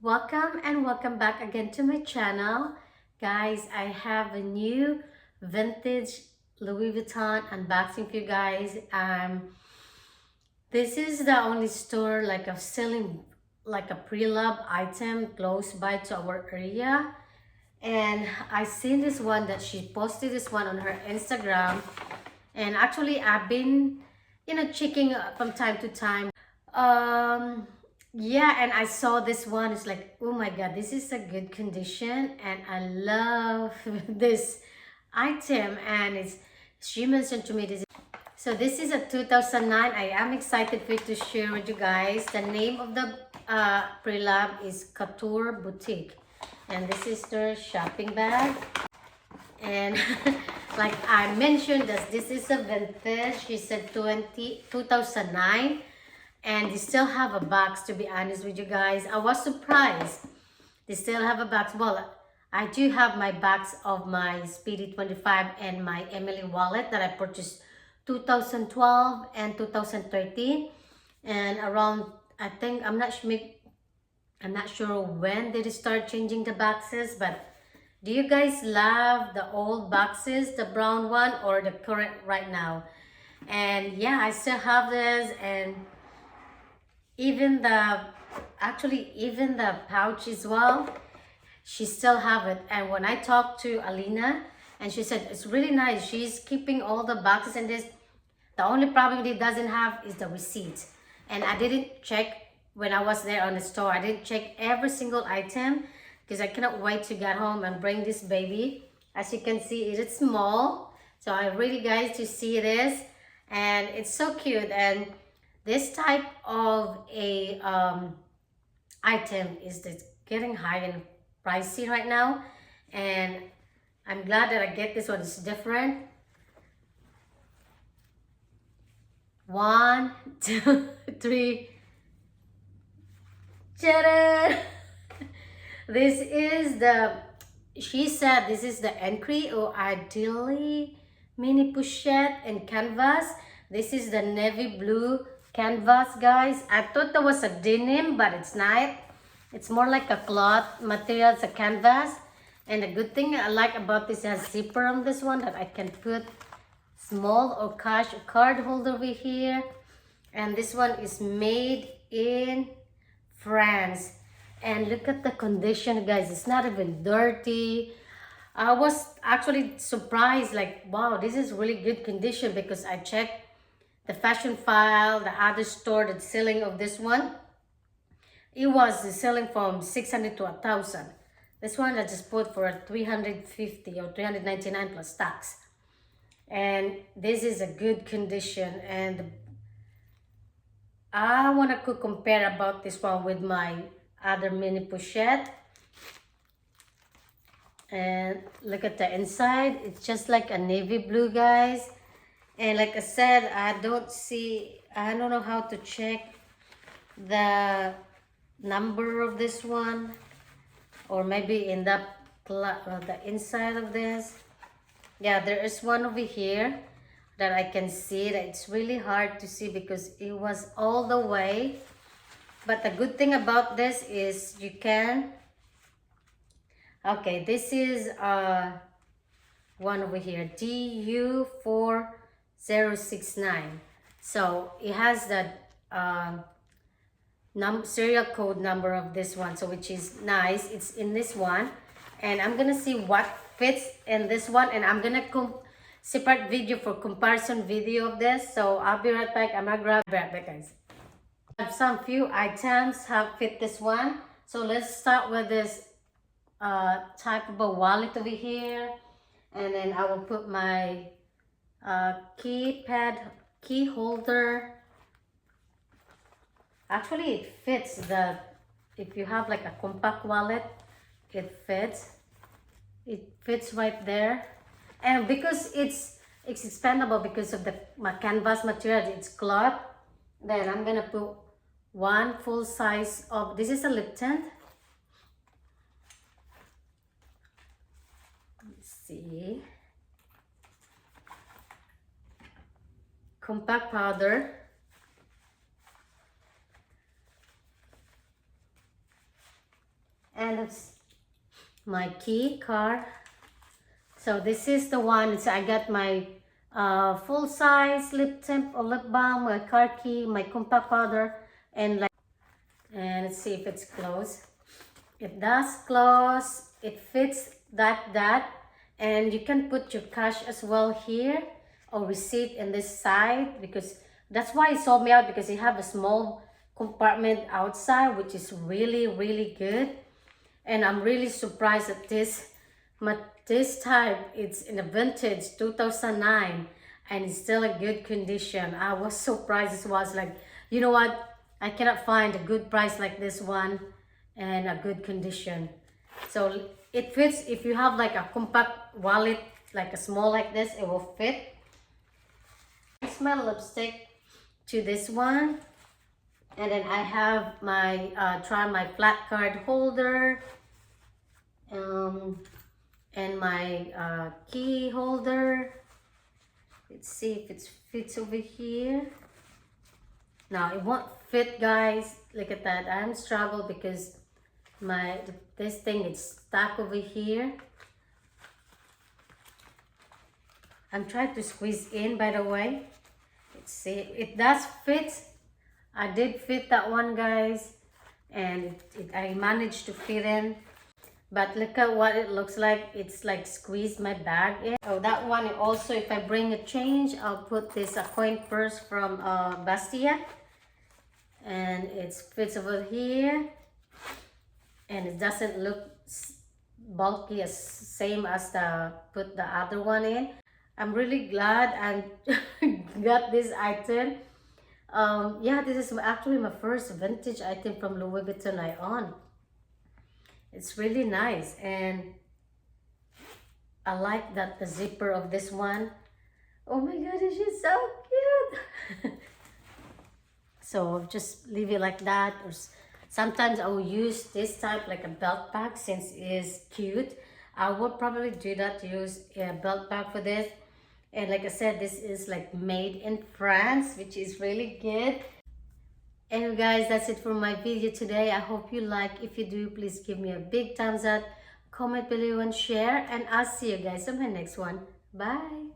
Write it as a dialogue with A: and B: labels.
A: Welcome and welcome back again to my channel. Guys, I have a new vintage Louis Vuitton unboxing for you guys. This is the only store like of selling like a pre-love item close by to our area. And I seen this one that she posted this one on her Instagram. And actually I've been, checking from time to time. Um, yeah, and I saw this one. It's like, oh my God, this is a good condition, and I love this item. And she mentioned to me this. So this is a 2009. I am excited for you to share with you guys. The name of the pre-lab is Couture Boutique, and this is their shopping bag. And like I mentioned, that this is a vintage. She said 2009, and they still have a box. To be honest with you guys, I was surprised they still have a box. Well, I do have my box of my Speedy 25 and my Emily wallet that I purchased 2012 and 2013, and around, I think, I'm not sure when they start changing the boxes. But do you guys love the old boxes, the brown one, or the current right now? And yeah, I still have this, and even the pouch as well, she still have it. And when I talked to Alina, and she said it's really nice, she's keeping all the boxes. And this, the only problem it doesn't have is the receipt. And I didn't check when I was there on the store. I didn't check every single item because I cannot wait to get home and bring this baby. As you can see, it is small, so I really guys to see this, and it's so cute. And this type of a item is getting high and pricey right now, and I'm glad that I get this one. It's different. 1, 2, 3. Ta-da! This is she said this is the Encre or Ideally mini pochette and canvas. This is the navy blue canvas, guys. I thought that was a denim, but it's not. It's more like a cloth material. It's a canvas. And the good thing I like about this, it has zipper on this one that I can put small or cash card holder over here. And this one is made in France. And look at the condition, guys. It's not even dirty. I was actually surprised, like, wow, this is really good condition, because I checked the fashion file, the other store that's selling of this one. It was selling from 600 to 1,000. This one I just put for 350 or 399 plus tax. And this is a good condition. And I want to compare about this one with my other mini pochette. And look at the inside. It's just like a navy blue, guys. And like I said, I don't know how to check the number of this one, or maybe in the inside of this. Yeah, there is one over here that I can see that it's really hard to see because it was all the way. But the good thing about this is you can, okay, this is one over here, DU4069. So it has the serial code number of this one, so which is nice. It's in this one, and I'm gonna see what fits in this one, and I'm gonna separate video for comparison video of this. So I'll be right back. I'm gonna grab right back, guys. Some few items have fit this one. So let's start with this type of a wallet over here, and then I will put my key holder. Actually, it fits if you have like a compact wallet, it fits right there. And because it's expandable because of my canvas material, it's cloth, then I'm gonna put one full size of, this is a lip tint. Let's see. Compact powder. my key card. So this is the one. So I got my full size lip tint or lip balm, my car key, my compact powder, and let's see if it's closed. It does close. It fits like that, and you can put your cash as well here or receipt in this side, because that's why it sold me out, because you have a small compartment outside, which is really good. And I'm really surprised at this. But this type, it's in a vintage 2009 and it's still in good condition. I was surprised. It was like, you know what, I cannot find a good price like this one and a good condition. So it fits. If you have like a compact wallet, like a small like this, it will fit. It's my lipstick to this one, and then I have my try my flat card holder, and my key holder. Let's see if it fits over here. Now it won't fit, guys. Look at that. I'm struggling because this thing is stuck over here. I'm trying to squeeze in, by the way. Let's see. It does fit. I did fit that one, guys, and I managed to fit in. But look at what it looks like. It's like squeezed my bag in. Oh, that one also, if I bring a change, I'll put this a coin purse from Bastia, and it fits over here, and it doesn't look bulky as same as put the other one in. I'm really glad I got this item. Yeah, this is actually my first vintage item from Louis Vuitton I own. It's really nice, and I like that the zipper of this one. Oh my goodness, she's so cute. So I'll just leave it like that, or sometimes I will use this type like a belt bag since it is cute. I would probably do that, use a belt bag for this. And like I said, this is like made in France, which is really good. Anyway guys, that's it for my video today. I hope you like. If you do, please give me a big thumbs up, comment below and share, and I'll see you guys on my next one. Bye.